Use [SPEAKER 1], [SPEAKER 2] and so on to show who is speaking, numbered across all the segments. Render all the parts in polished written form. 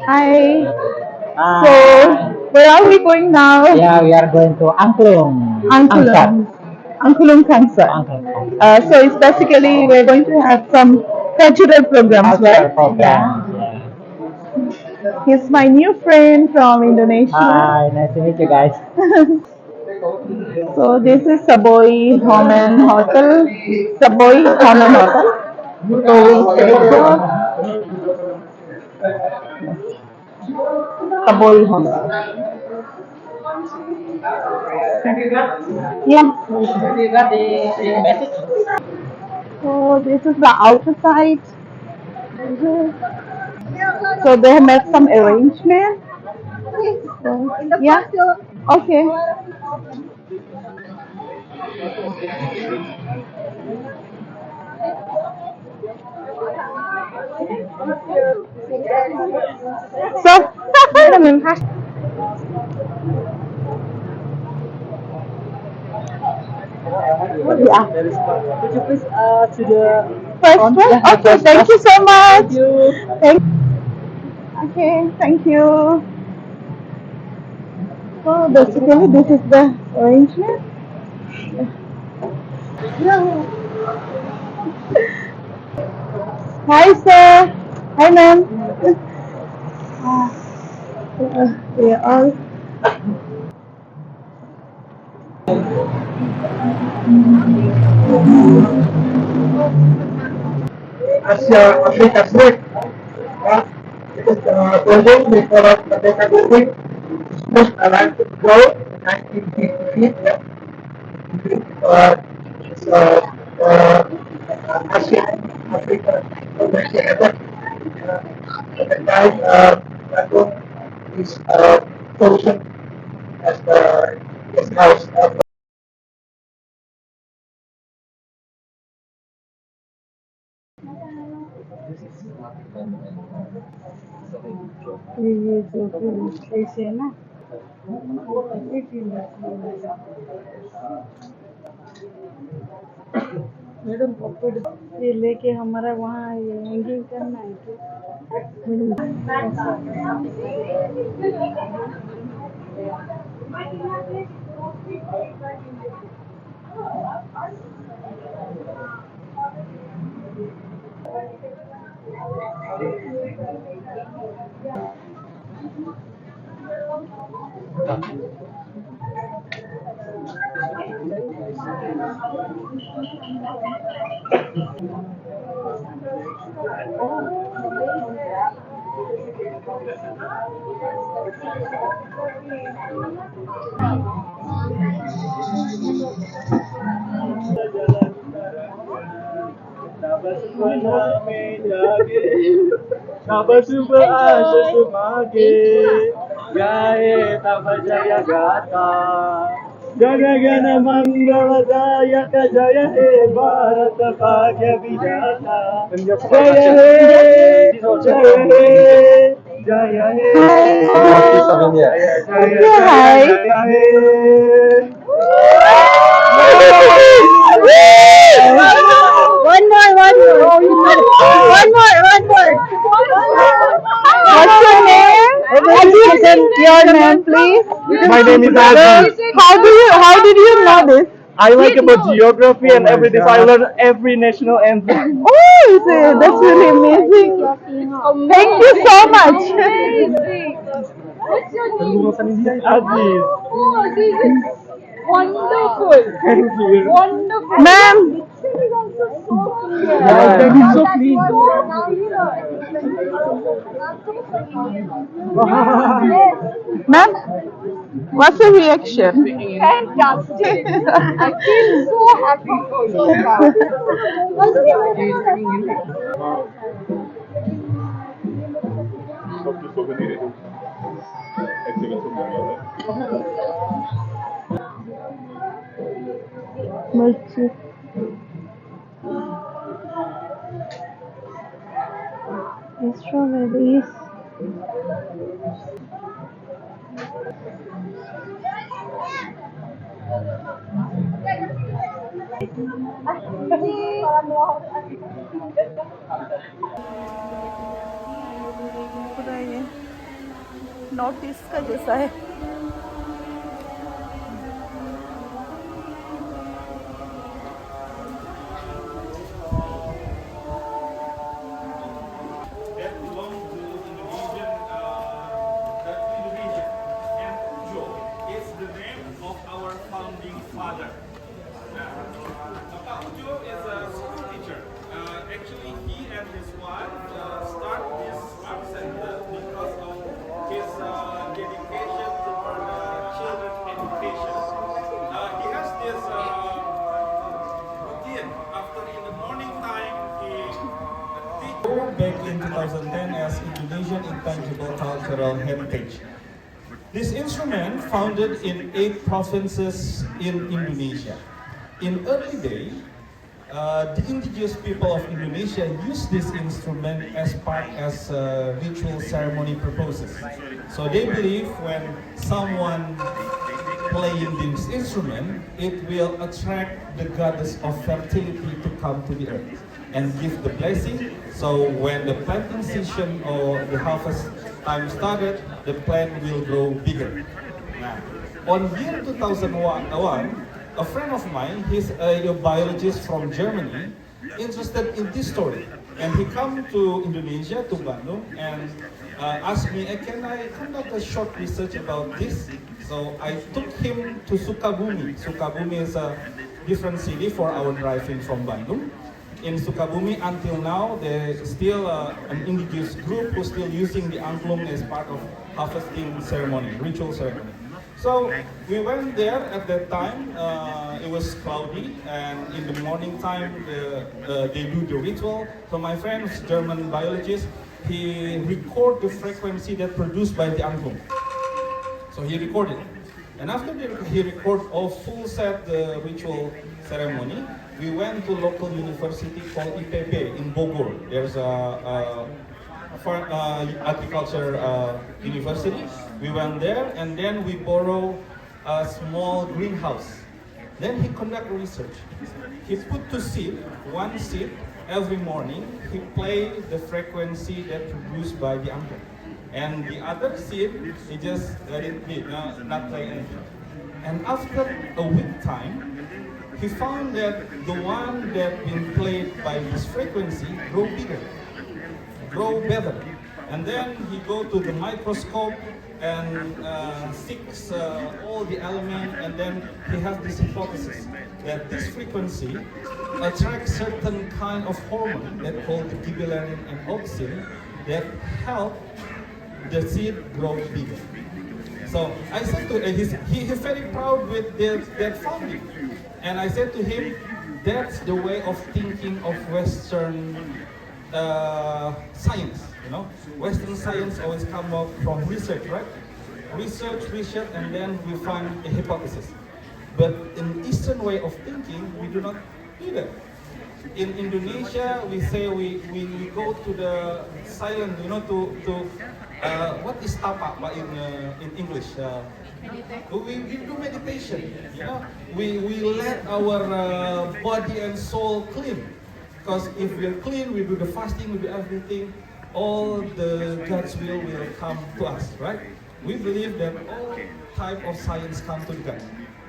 [SPEAKER 1] Hi. So,
[SPEAKER 2] Hi.
[SPEAKER 1] where are we going now?
[SPEAKER 2] Yeah, we are going to Angklung. Angkat.
[SPEAKER 1] Angklung. Angklung concert.
[SPEAKER 2] Angklung.
[SPEAKER 1] So it's basically we're going to have some cultural programs,
[SPEAKER 2] Cultural
[SPEAKER 1] right?
[SPEAKER 2] program.
[SPEAKER 1] Yeah.
[SPEAKER 2] Yeah.
[SPEAKER 1] He's my new friend from Indonesia.
[SPEAKER 2] Hi, nice to meet you guys.
[SPEAKER 1] So this is Saboy Homen Hotel. Saboy Homen Hotel. So we stay here. Saboy Homen. Yeah.
[SPEAKER 2] You got the message?
[SPEAKER 1] So this is the outer side. So they have made some arrangement. So, yeah. Okay. So, yeah.
[SPEAKER 2] Could you please to the
[SPEAKER 1] First
[SPEAKER 2] front?
[SPEAKER 1] one.
[SPEAKER 2] Yeah, the
[SPEAKER 1] Okay.
[SPEAKER 2] first
[SPEAKER 1] Thank
[SPEAKER 2] class.
[SPEAKER 1] you so much.
[SPEAKER 2] Thank you.
[SPEAKER 1] Thank. Okay. Thank you. So basically, this is the arrangement. Hi, sir. Hi, ma'am. We are all.
[SPEAKER 3] Asia Africa Sport. It is building before Merdeka building. Most alive to grow 1950 feet. Yeah. It's Asia Africa Convention ever. At the time, Angklung is chosen as the guest house of
[SPEAKER 1] ये जो ऐसे है ना madam ये लेके हमारा वहाँ ये हैंगिंग करना है
[SPEAKER 2] Nabasuba asa sumagi, gae tabajaya gata. Jana gana mangala jaya kajaya he Bharat bhagya vidata. Jaya he, jaya he, jaya he.
[SPEAKER 1] Hi.
[SPEAKER 2] Jaya
[SPEAKER 1] Hi.
[SPEAKER 2] jaya jaya he.
[SPEAKER 1] One more, one more. Oh, you know. One more, one more. What's your name? Your name, please.
[SPEAKER 2] My name is Aziz.
[SPEAKER 1] How did you know this?
[SPEAKER 2] I like about geography and every day I learn every national anthem.
[SPEAKER 1] Oh, that's really amazing. Thank you so much.
[SPEAKER 2] Aziz.
[SPEAKER 4] Wonderful.
[SPEAKER 2] Thank you.
[SPEAKER 4] Wonderful.
[SPEAKER 1] Ma'am,
[SPEAKER 2] Yeah, that is so clean.
[SPEAKER 1] ma'am, what's your reaction?
[SPEAKER 4] Fantastic. I feel so happy. So proud.
[SPEAKER 1] Mercy. Strawberries. What are you? North east का जैसा है।
[SPEAKER 5] That belong to Indonesian, Indonesia. And Ujo is the name of our founding father. Papa Ujo is a school teacher. Actually, he and his wife start this art center because of his dedication toward children education. He has this routine. After in the morning time, he back in 2010 as Indonesian Intangible Cultural Heritage. This instrument founded in 8 provinces in Indonesia. In early day, the indigenous people of Indonesia used this instrument as part as ritual ceremony purposes. So they believe when someone playing this instrument, it will attract the goddess of fertility to come to the earth and give the blessing. So when the planting season or the harvest time started, the plant will grow bigger. Now, on year 2001, a friend of mine, he's a biologist from Germany, interested in this story. And he come to Indonesia, to Bandung, and asked me, can I conduct a short research about this? So I took him to Sukabumi. Sukabumi is a different city for our driving from Bandung. In Sukabumi, until now, there is still an indigenous group who's still using the Angklung as part of harvesting ceremony, ritual ceremony. So we went there at that time. It was cloudy, and in the morning time, they do the ritual. So my friend, German biologist, he record the frequency that produced by the Angklung. So he recorded. And after he recorded all full set the ritual ceremony, we went to local university called IPB in Bogor. There's a agriculture university. We went there and then we borrow a small greenhouse. Then he conduct research. He put 2 seed, 1 seed every morning. He play the frequency that produced by the Angklung. And the other seed, he just let it be, not play anything. And after a week time, he found that the one that been played by this frequency grow bigger, grow better. And then he go to the microscope and seeks all the elements, and then he has this hypothesis that this frequency attracts certain kind of hormone that called the gibberellin and auxin that help the seed grow bigger. So I said to he's very proud with that finding, and I said to him, that's the way of thinking of Western science. You know, Western science always come up from research, right? Research, and then we find a hypothesis. But in Eastern way of thinking, we do not do that. In Indonesia, we say we go to the silent, what is tapa in English? We do meditation. You know, we let our body and soul clean. Because if we are clean, we do the fasting, we do everything, all the God's will come to us, right? We believe that all type of science come to God.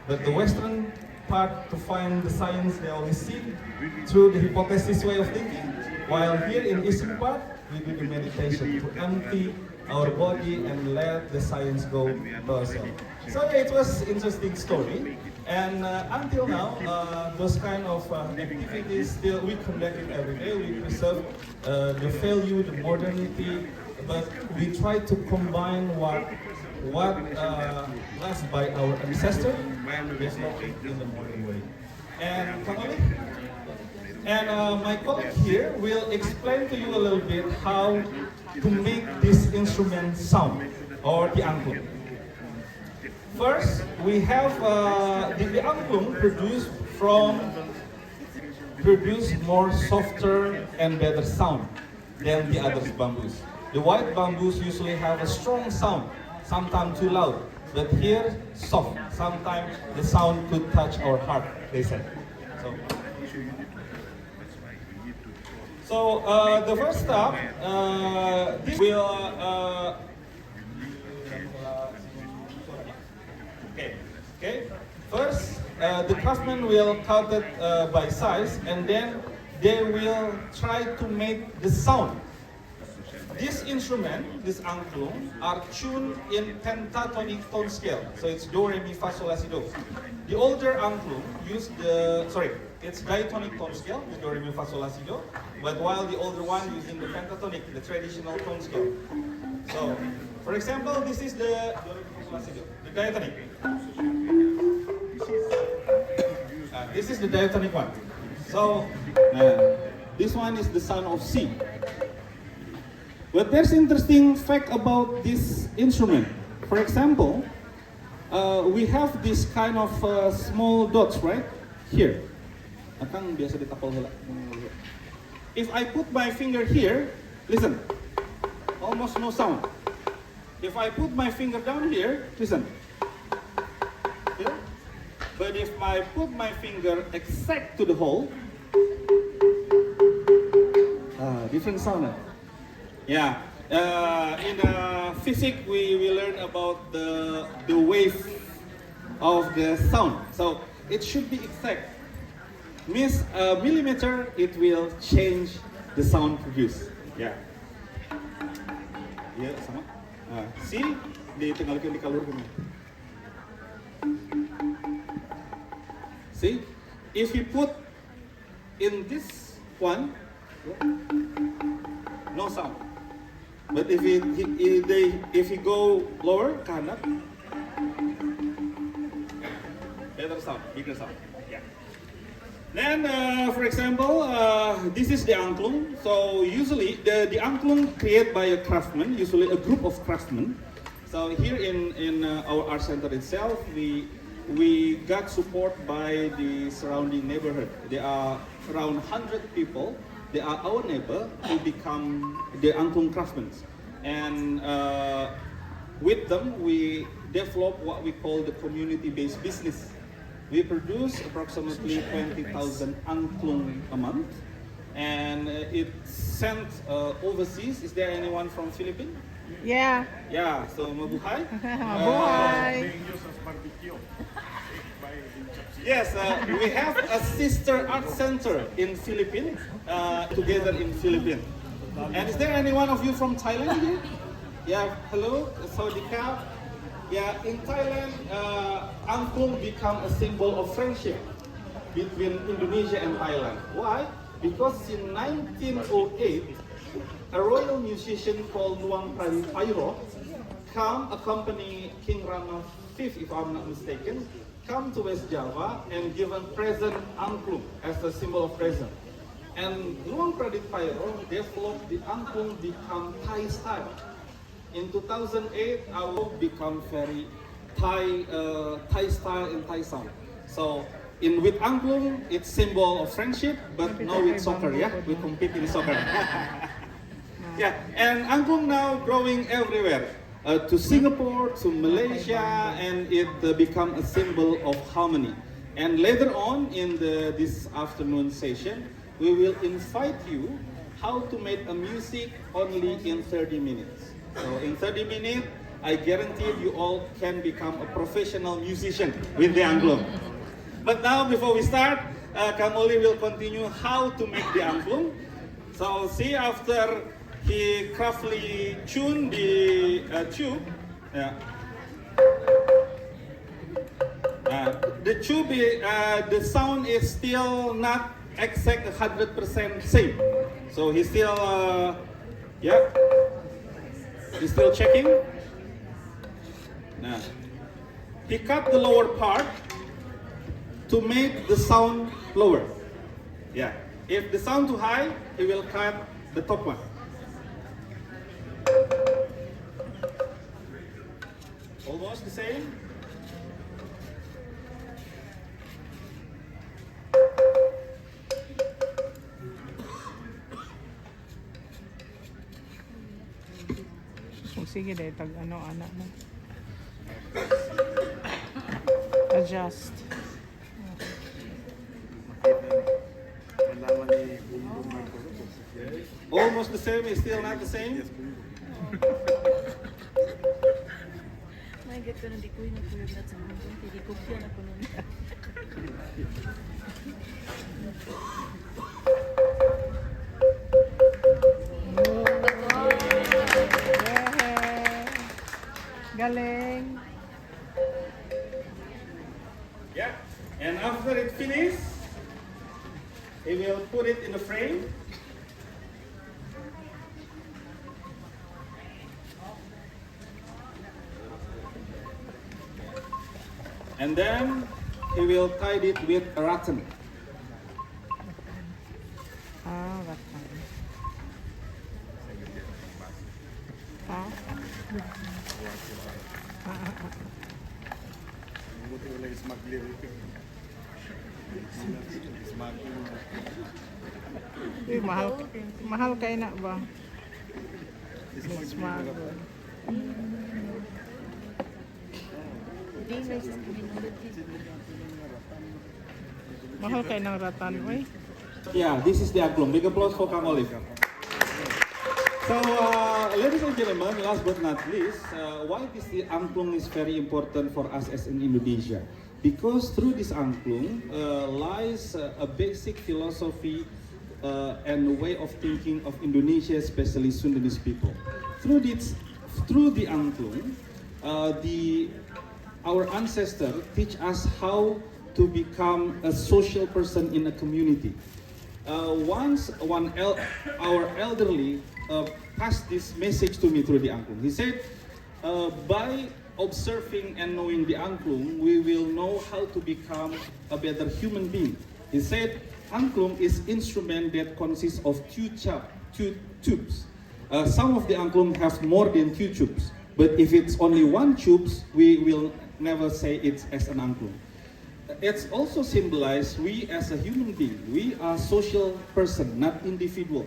[SPEAKER 5] But the Western part, to find the science, they always see through the hypothesis way of thinking. While here in Eastern part, we do the meditation to empty our body and let the science go to ourselves. So yeah, it was interesting story. And until now, those kind of activities still we conduct it every day. We preserve the value, the modernity, but we try to combine what left by our ancestors and develop it in the modern way. And my colleague here will explain to you a little bit how to make this instrument sound, or the angklung. First, we have the angklung produce more softer and better sound than the other bamboos. The white bamboos usually have a strong sound, sometimes too loud, but here soft. Sometimes the sound could touch our heart, they said. So the first step, the craftsman will cut it by size, and then they will try to make the sound. This instrument, this angklung, are tuned in pentatonic tone scale. So it's do, re, mi, fa, sol, la, si, do. The older angklung used it's diatonic tone scale, the do, re, mi, fa, sol, la, si, do. But while the older one using the pentatonic, the traditional tone scale. So, for example, this is the do, re, mi, fa, sol, la, si, do, the diatonic. This is the diatonic one. So, this one is the sound of C. But there's interesting fact about this instrument. For example, we have this kind of small dots right here. Akang biasa ditapal heula. If I put my finger here, listen, almost no sound. If I put my finger down here, listen. Yeah? But if I put my finger exact to the hole, different sound. Yeah, in physics we learn about the wave of the sound. So it should be exact. Means a millimeter, it will change the sound produced. Yeah. Yeah, sama. See, ditinggalkan di kalur gini. See, if you put in this one, no sound. But if you go lower, kanan, better sound, bigger sound. Yeah. Then, for example, this is the angklung. So usually, the angklung created by a craftsman, usually a group of craftsmen. So here in our art center itself, we got support by the surrounding neighborhood. There are around 100 people. They are our neighbor who become the angklung craftsmen. And with them, we develop what we call the community-based business. We produce approximately 20,000 angklung a month. And it's sent overseas. Is there anyone from Philippines?
[SPEAKER 4] Yeah.
[SPEAKER 5] Yeah, so mabuhay.
[SPEAKER 4] Mabuhay.
[SPEAKER 5] Yes, we have a sister art center in Philippines, together in Philippines. And is there any one of you from Thailand here? Yeah, hello, Sawadika. Yeah, in Thailand, angklung become a symbol of friendship between Indonesia and Thailand. Why? Because in 1908, a royal musician called Nuang Pairo come accompany King Rama V, if I'm not mistaken, come to West Java and given present angklung as a symbol of present. And Luang Pradit Pairo developed the angklung become Thai style. In 2008, our work become very Thai style and Thai sound. So with angklung, it's symbol of friendship, but now with soccer, yeah, we compete in soccer. Yeah, and angklung now growing everywhere. To Singapore, to Malaysia, and it become a symbol of harmony. And later on in this afternoon session, we will invite you how to make a music only in 30 minutes. So in 30 minutes, I guarantee you all can become a professional musician with the angklung. But now, before we start, Kang Oli will continue how to make the angklung. So see, after he craftily tuned the tube. Yeah. The tube, the sound is still not exact 100% same. So he's still, yeah, he's still checking. Nah. He cut the lower part to make the sound lower. Yeah. If the sound too high, he will cut the top one. Almost the same.
[SPEAKER 4] Oh, sige dahil anak mo. Adjust.
[SPEAKER 5] Almost the same, is still not the same.
[SPEAKER 6] May get ko na di ko yung nagkulog na sa mundo. Hindi ko siya na kuno.
[SPEAKER 4] Galing.
[SPEAKER 5] Yeah. And after it finishes, he will put it in a frame. And then he will tie it with a rattan.
[SPEAKER 4] Ah, rattan. Ha? Uy, mahal kayo na ba? Smuggle. Mahal kayo ng rattan, uy.
[SPEAKER 5] Yeah, this is the Angklung. Big applause for Kang Olive. So, ladies and gentlemen, last but not least, why this Angklung is very important for us as in Indonesia? Because through this Angklung lies a basic philosophy and way of thinking of Indonesia, especially Sundanese people. Through the Angklung, our ancestors teach us how to become a social person in a community. Once our elderly passed this message to me through the Angklung. He said, by observing and knowing the Angklung, we will know how to become a better human being. He said, Angklung is instrument that consists of two tubes. Some of the Angklung have more than two tubes, but if it's only one tubes, we will never say it's as an Angklung. It's also symbolized we as a human being, we are social person, not individual.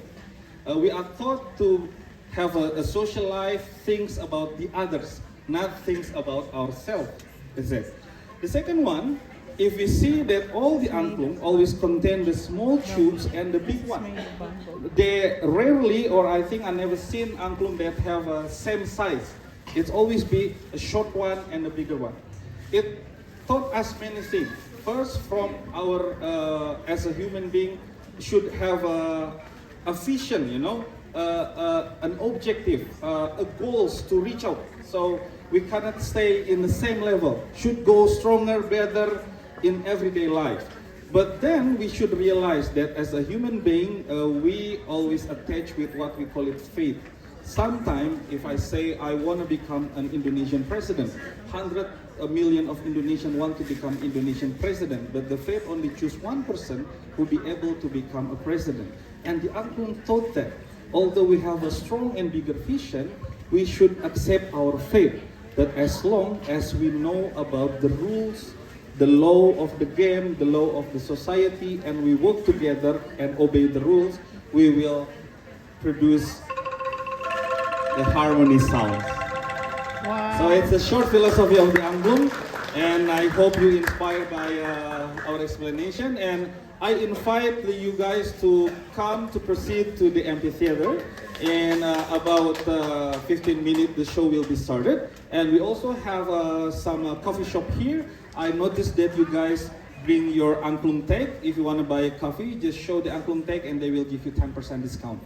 [SPEAKER 5] We are taught to have a social life, things about the others, not things about ourselves. The second one, if we see that all the Angklung always contain the small tubes and the big one, they rarely, or I think I never seen Angklung that have a same size. It's always be a short one and a bigger one. It taught us many things. First, from our as a human being should have a vision, an objective, a goals to reach out. So we cannot stay in the same level. Should go stronger, better in everyday life. But then we should realize that as a human being, we always attach with what we call it faith. Sometimes, if I say I want to become an Indonesian president, 100 million of Indonesians want to become Indonesian president, but the faith only choose one person who be able to become a president. And the Angklung thought that, although we have a strong and bigger vision, we should accept our faith. But as long as we know about the rules, the law of the game, the law of the society, and we work together and obey the rules, we will produce the harmony sound.
[SPEAKER 4] Wow.
[SPEAKER 5] So it's a short philosophy of the Angklung, and I hope you inspired by our explanation. And I invite you guys to come to proceed to the amphitheater. In about 15 minutes, the show will be started. And we also have some coffee shop here. I noticed that you guys bring your Angklung tag. If you want to buy a coffee, just show the Angklung tag and they will give you 10% discount.